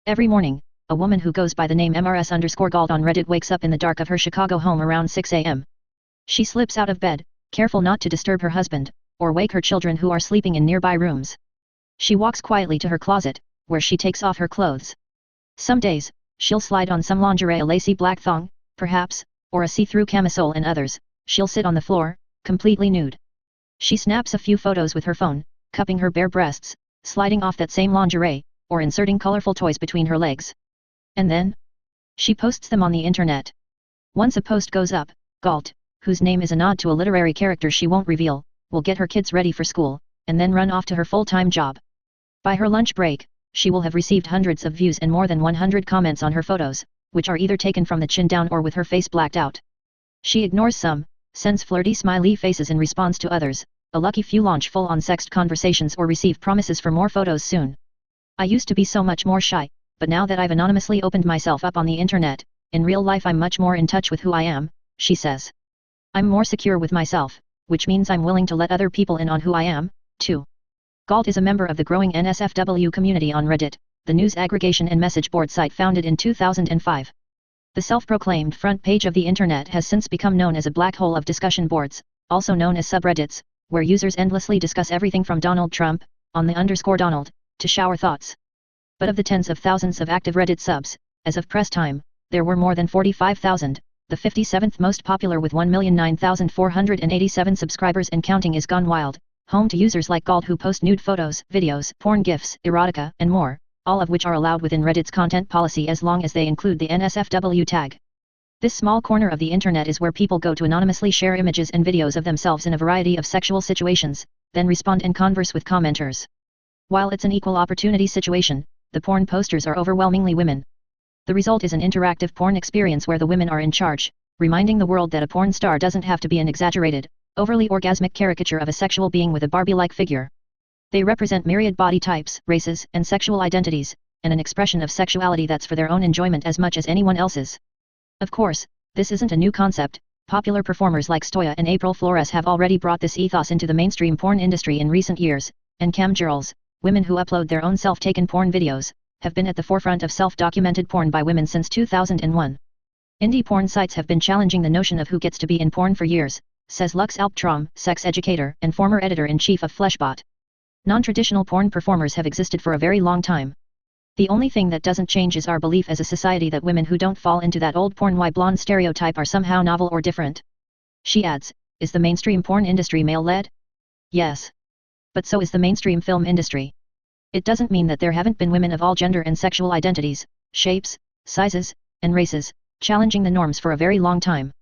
Every morning, a woman who goes by the name MRS_Galt on Reddit wakes up in the dark of her Chicago home around 6 a.m. She slips out of bed, careful not to disturb her husband, or wake her children who are sleeping in nearby rooms. She walks quietly to her closet, where she takes off her clothes. Some days, she'll slide on some lingerie, a lacy black thong, perhaps, or a see-through camisole, and others, she'll sit on the floor, completely nude. She snaps a few photos with her phone, cupping her bare breasts, sliding off that same lingerie, or inserting colorful toys between her legs. And then, she posts them on the internet. Once a post goes up, Galt, whose name is a nod to a literary character she won't reveal, will get her kids ready for school, and then run off to her full-time job. By her lunch break, she will have received hundreds of views and more than 100 comments on her photos, which are either taken from the chin down or with her face blacked out. She ignores some, sends flirty smiley faces in response to others, a lucky few launch full-on sext conversations or receive promises for more photos soon. I used to be so much more shy, but now that I've anonymously opened myself up on the internet, in real life I'm much more in touch with who I am, she says. I'm more secure with myself, which means I'm willing to let other people in on who I am, too. Galt is a member of the growing NSFW community on Reddit, the news aggregation and message board site founded in 2005. The self-proclaimed front page of the internet has since become known as a black hole of discussion boards, also known as subreddits, where users endlessly discuss everything from Donald Trump, on the _Donald, to shower thoughts. But of the tens of thousands of active Reddit subs, as of press time, there were more than 45,000, the 57th most popular with 1,009,487 subscribers and counting is Gone Wild, home to users like Galt who post nude photos, videos, porn gifs, erotica, and more, all of which are allowed within Reddit's content policy as long as they include the NSFW tag. This small corner of the internet is where people go to anonymously share images and videos of themselves in a variety of sexual situations, then respond and converse with commenters. While it's an equal opportunity situation, the porn posters are overwhelmingly women. The result is an interactive porn experience where the women are in charge, reminding the world that a porn star doesn't have to be an exaggerated, overly orgasmic caricature of a sexual being with a Barbie-like figure. They represent myriad body types, races, and sexual identities, and an expression of sexuality that's for their own enjoyment as much as anyone else's. Of course, this isn't a new concept. Popular performers like Stoya and April Flores have already brought this ethos into the mainstream porn industry in recent years, and cam girls, women who upload their own self-taken porn videos, have been at the forefront of self-documented porn by women since 2001. Indie porn sites have been challenging the notion of who gets to be in porn for years, says Lux Alptraum, sex educator and former editor-in-chief of Fleshbot. Non-traditional porn performers have existed for a very long time. The only thing that doesn't change is our belief as a society that women who don't fall into that old porn blonde stereotype are somehow novel or different. She adds, is the mainstream porn industry male-led? Yes. But so is the mainstream film industry. It doesn't mean that there haven't been women of all gender and sexual identities, shapes, sizes, and races, challenging the norms for a very long time.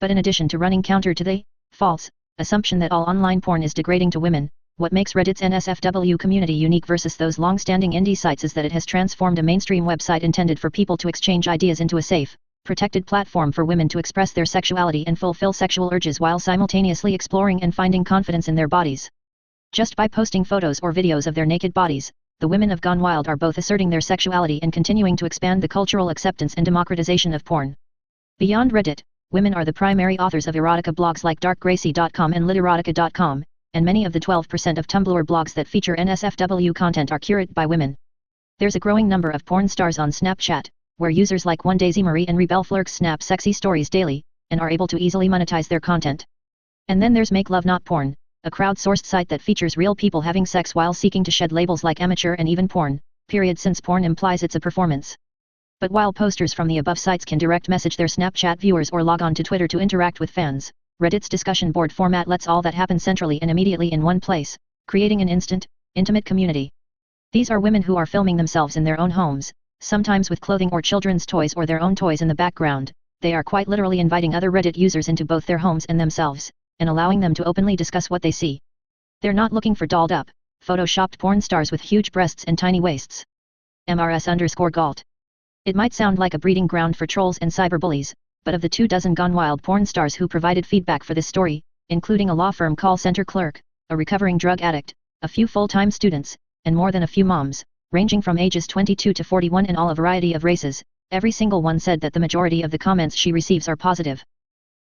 But in addition to running counter to the false assumption that all online porn is degrading to women, what makes Reddit's NSFW community unique versus those long-standing indie sites is that it has transformed a mainstream website intended for people to exchange ideas into a safe, protected platform for women to express their sexuality and fulfill sexual urges while simultaneously exploring and finding confidence in their bodies. Just by posting photos or videos of their naked bodies, the women of Gone Wild are both asserting their sexuality and continuing to expand the cultural acceptance and democratization of porn. Beyond Reddit, women are the primary authors of erotica blogs like darkgracie.com and literotica.com, and many of the 12% of Tumblr blogs that feature NSFW content are curated by women. There's a growing number of porn stars on Snapchat, where users like One Daisy Marie and Rebel Flirks snap sexy stories daily, and are able to easily monetize their content. And then there's Make Love Not Porn, a crowdsourced site that features real people having sex while seeking to shed labels like amateur and even porn, since porn implies it's a performance. But while posters from the above sites can direct message their Snapchat viewers or log on to Twitter to interact with fans, Reddit's discussion board format lets all that happen centrally and immediately in one place, creating an instant, intimate community. These are women who are filming themselves in their own homes, sometimes with clothing or children's toys or their own toys in the background. They are quite literally inviting other Reddit users into both their homes and themselves, and allowing them to openly discuss what they see. They're not looking for dolled up, photoshopped porn stars with huge breasts and tiny waists. MRS_Galt. It might sound like a breeding ground for trolls and cyberbullies, but of the 24 Gone Wild porn stars who provided feedback for this story, including a law firm call center clerk, a recovering drug addict, a few full-time students, and more than a few moms, ranging from ages 22 to 41 and all a variety of races, every single one said that the majority of the comments she receives are positive.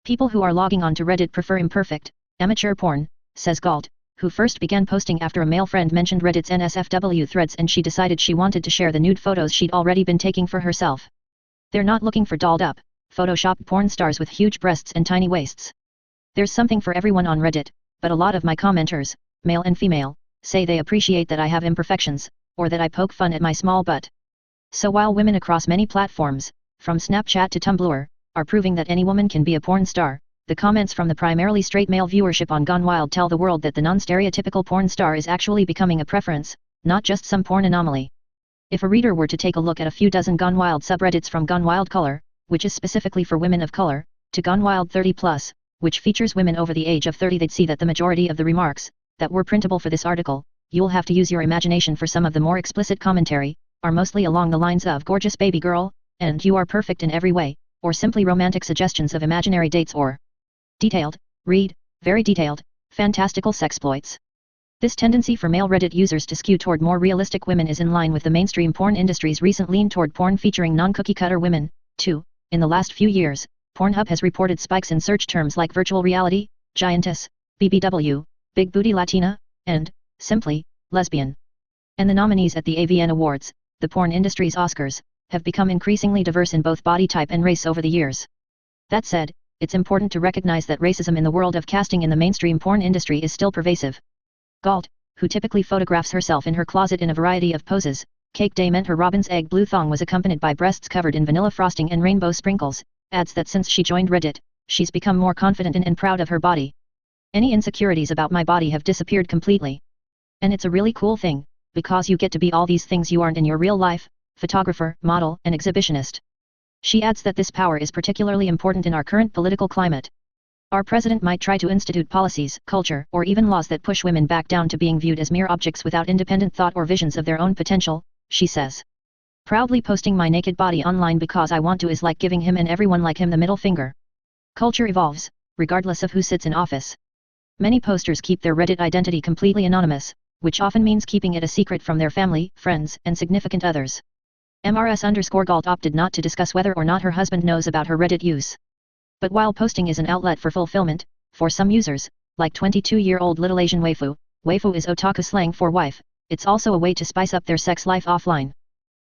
People who are logging on to Reddit prefer imperfect, amateur porn, says Galt, who first began posting after a male friend mentioned Reddit's NSFW threads and she decided she wanted to share the nude photos she'd already been taking for herself. They're not looking for dolled up, photoshopped porn stars with huge breasts and tiny waists. There's something for everyone on Reddit, but a lot of my commenters, male and female, say they appreciate that I have imperfections, or that I poke fun at my small butt. So while women across many platforms, from Snapchat to Tumblr, are proving that any woman can be a porn star, the comments from the primarily straight male viewership on Gone Wild tell the world that the non-stereotypical porn star is actually becoming a preference, not just some porn anomaly. If a reader were to take a look at a few dozen Gone Wild subreddits from Gone Wild Color, which is specifically for women of color, to Gone Wild 30+, which features women over the age of 30, they'd see that the majority of the remarks that were printable for this article, you'll have to use your imagination for some of the more explicit commentary, are mostly along the lines of gorgeous baby girl, and you are perfect in every way, or simply romantic suggestions of imaginary dates or detailed, read, very detailed, fantastical sexploits. This tendency for male Reddit users to skew toward more realistic women is in line with the mainstream porn industry's recent lean toward porn featuring non-cookie cutter women, too. In the last few years, Pornhub has reported spikes in search terms like virtual reality, giantess, BBW, big booty Latina, and, simply, lesbian. And the nominees at the AVN Awards, the porn industry's Oscars, have become increasingly diverse in both body type and race over the years. That said, it's important to recognize that racism in the world of casting in the mainstream porn industry is still pervasive. Galt, who typically photographs herself in her closet in a variety of poses, Cake Day meant her robin's egg blue thong was accompanied by breasts covered in vanilla frosting and rainbow sprinkles, adds that since she joined Reddit, she's become more confident in and proud of her body. Any insecurities about my body have disappeared completely. And it's a really cool thing, because you get to be all these things you aren't in your real life, photographer, model, and exhibitionist. She adds that this power is particularly important in our current political climate. Our president might try to institute policies, culture, or even laws that push women back down to being viewed as mere objects without independent thought or visions of their own potential, she says. Proudly posting my naked body online because I want to is like giving him and everyone like him the middle finger. Culture evolves, regardless of who sits in office. Many posters keep their Reddit identity completely anonymous, which often means keeping it a secret from their family, friends, and significant others. MRS_Galt opted not to discuss whether or not her husband knows about her Reddit use. But while posting is an outlet for fulfillment, for some users, like 22-year-old little Asian waifu is otaku slang for wife, it's also a way to spice up their sex life offline.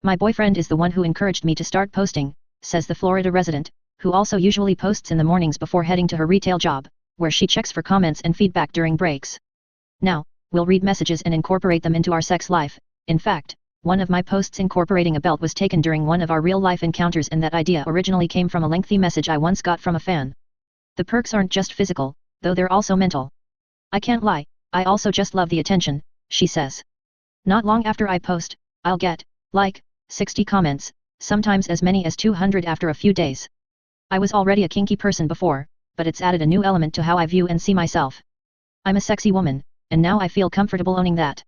My boyfriend is the one who encouraged me to start posting, says the Florida resident, who also usually posts in the mornings before heading to her retail job, where she checks for comments and feedback during breaks. Now, we'll read messages and incorporate them into our sex life. In fact, one of my posts incorporating a belt was taken during one of our real-life encounters, and that idea originally came from a lengthy message I once got from a fan. The perks aren't just physical, though they're also mental. I can't lie, I also just love the attention, she says. Not long after I post, I'll get, like, 60 comments, sometimes as many as 200 after a few days. I was already a kinky person before, but it's added a new element to how I view and see myself. I'm a sexy woman, and now I feel comfortable owning that.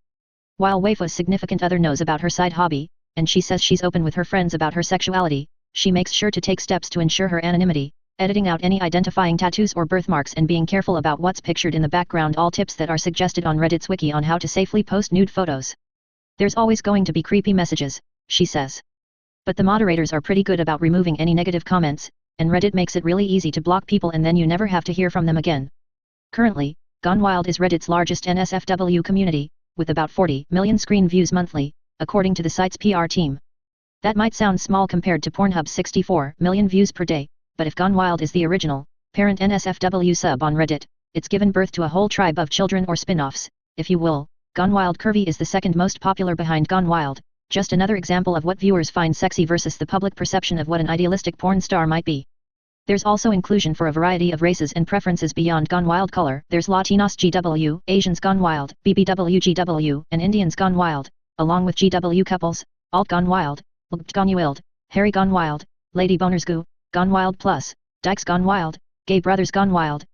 While waifu's significant other knows about her side hobby, and she says she's open with her friends about her sexuality, she makes sure to take steps to ensure her anonymity, editing out any identifying tattoos or birthmarks and being careful about what's pictured in the background, all tips that are suggested on Reddit's wiki on how to safely post nude photos. There's always going to be creepy messages, she says. But the moderators are pretty good about removing any negative comments, and Reddit makes it really easy to block people and then you never have to hear from them again. Currently, Gone Wild is Reddit's largest NSFW community, with about 40 million screen views monthly, according to the site's PR team. That might sound small compared to Pornhub's 64 million views per day, but if Gone Wild is the original, parent NSFW sub on Reddit, it's given birth to a whole tribe of children or spin-offs, if you will. Gone Wild Curvy is the second most popular behind Gone Wild, just another example of what viewers find sexy versus the public perception of what an idealistic porn star might be. There's also inclusion for a variety of races and preferences beyond Gone Wild Color. There's Latinos GW, Asians Gone Wild, BBW GW, and Indians Gone Wild, along with GW couples, Alt Gone Wild, LGBT Gone Wild, Harry Gone Wild, Lady Boners Gone Wild Plus, Dykes Gone Wild, Gay Brothers Gone Wild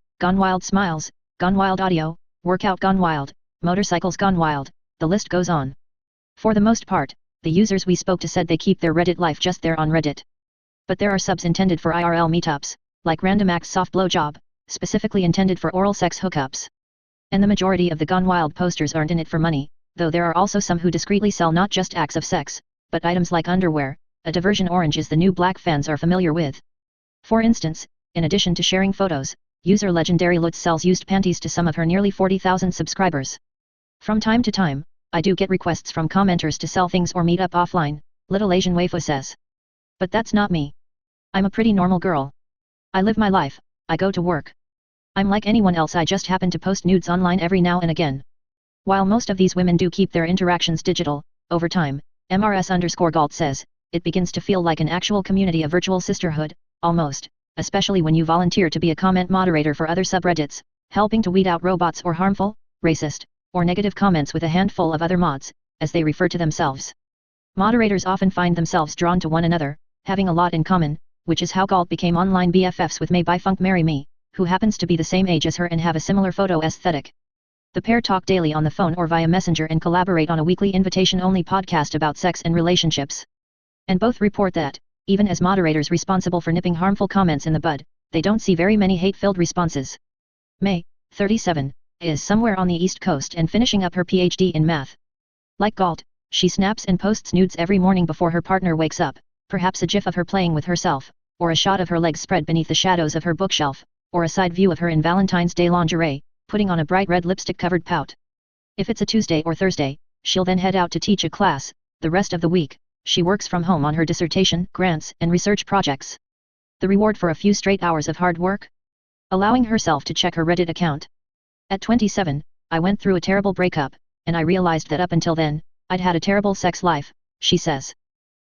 Smiles, Gone Wild Audio, Workout Gone Wild, Motorcycles Gone Wild, the list goes on. For the most part, the users we spoke to said they keep their Reddit life just there on Reddit. But there are subs intended for IRL meetups, like Random Acts Soft Blowjob, specifically intended for oral sex hookups. And the majority of the Gone Wild posters aren't in it for money, though there are also some who discreetly sell not just acts of sex, but items like underwear. A diversion orange is the new black fans are familiar with. For instance, in addition to sharing photos, User legendary Lutz sells used panties to some of her nearly 40,000 subscribers. From time to time, I do get requests from commenters to sell things or meet up offline, Little Asian Waifu says. But that's not me. I'm a pretty normal girl. I live my life, I go to work. I'm like anyone else, I just happen to post nudes online every now and again. While most of these women do keep their interactions digital, over time, MRS_Galt says, it begins to feel like an actual community, a virtual sisterhood, almost, especially when you volunteer to be a comment moderator for other subreddits, helping to weed out robots or harmful, racist, or negative comments with a handful of other mods, as they refer to themselves. Moderators often find themselves drawn to one another, having a lot in common, which is how Galt became online BFFs with May by Funk Marry Me, who happens to be the same age as her and have a similar photo aesthetic. The pair talk daily on the phone or via Messenger and collaborate on a weekly invitation-only podcast about sex and relationships. And both report that, even as moderators responsible for nipping harmful comments in the bud, they don't see very many hate-filled responses. May, 37, is somewhere on the East Coast and finishing up her PhD in math. Like Galt, she snaps and posts nudes every morning before her partner wakes up, perhaps a gif of her playing with herself, or a shot of her legs spread beneath the shadows of her bookshelf, or a side view of her in Valentine's Day lingerie, putting on a bright red lipstick-covered pout. If it's a Tuesday or Thursday, she'll then head out to teach a class. The rest of the week, she works from home on her dissertation, grants, and research projects. The reward for a few straight hours of hard work? Allowing herself to check her Reddit account. At 27, I went through a terrible breakup, and I realized that up until then, I'd had a terrible sex life, she says.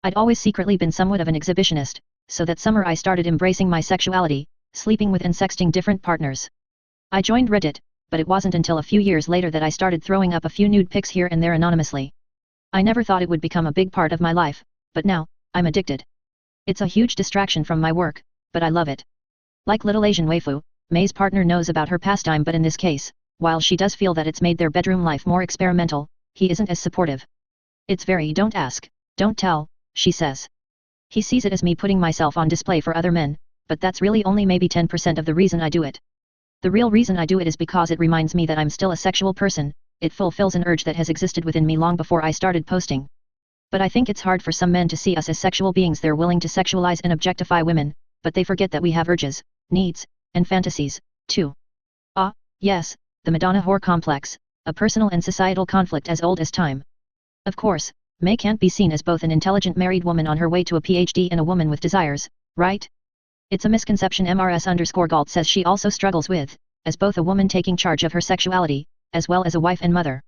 I'd always secretly been somewhat of an exhibitionist, so that summer I started embracing my sexuality, sleeping with and sexting different partners. I joined Reddit, but it wasn't until a few years later that I started throwing up a few nude pics here and there anonymously. I never thought it would become a big part of my life, but now, I'm addicted. It's a huge distraction from my work, but I love it. Like Little Asian Waifu, May's partner knows about her pastime, but in this case, while she does feel that it's made their bedroom life more experimental, he isn't as supportive. It's very don't ask, don't tell, she says. He sees it as me putting myself on display for other men, but that's really only maybe 10% of the reason I do it. The real reason I do it is because it reminds me that I'm still a sexual person. It fulfills an urge that has existed within me long before I started posting. But I think it's hard for some men to see us as sexual beings. They're willing to sexualize and objectify women, but they forget that we have urges, needs, and fantasies, too. Ah, yes, the Madonna whore complex, a personal and societal conflict as old as time. Of course, May can't be seen as both an intelligent married woman on her way to a PhD and a woman with desires, right? It's a misconception MRS_Galt says she also struggles with, as both a woman taking charge of her sexuality, as well as a wife and mother.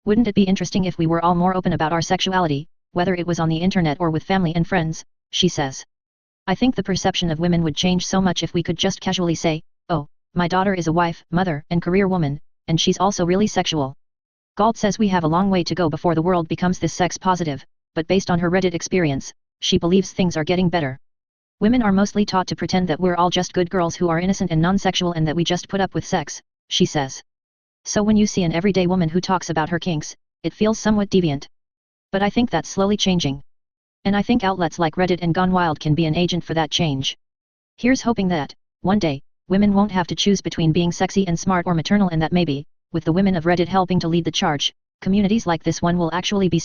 Wouldn't it be interesting if we were all more open about our sexuality, whether it was on the internet or with family and friends, she says. I think the perception of women would change so much if we could just casually say, oh, my daughter is a wife, mother, and career woman, and she's also really sexual. Galt says we have a long way to go before the world becomes this sex positive, but based on her Reddit experience, she believes things are getting better. Women are mostly taught to pretend that we're all just good girls who are innocent and non-sexual and that we just put up with sex, she says. So when you see an everyday woman who talks about her kinks, it feels somewhat deviant. But I think that's slowly changing. And I think outlets like Reddit and Gone Wild can be an agent for that change. Here's hoping that, one day, women won't have to choose between being sexy and smart or maternal, and that maybe, with the women of Reddit helping to lead the charge, communities like this one will actually be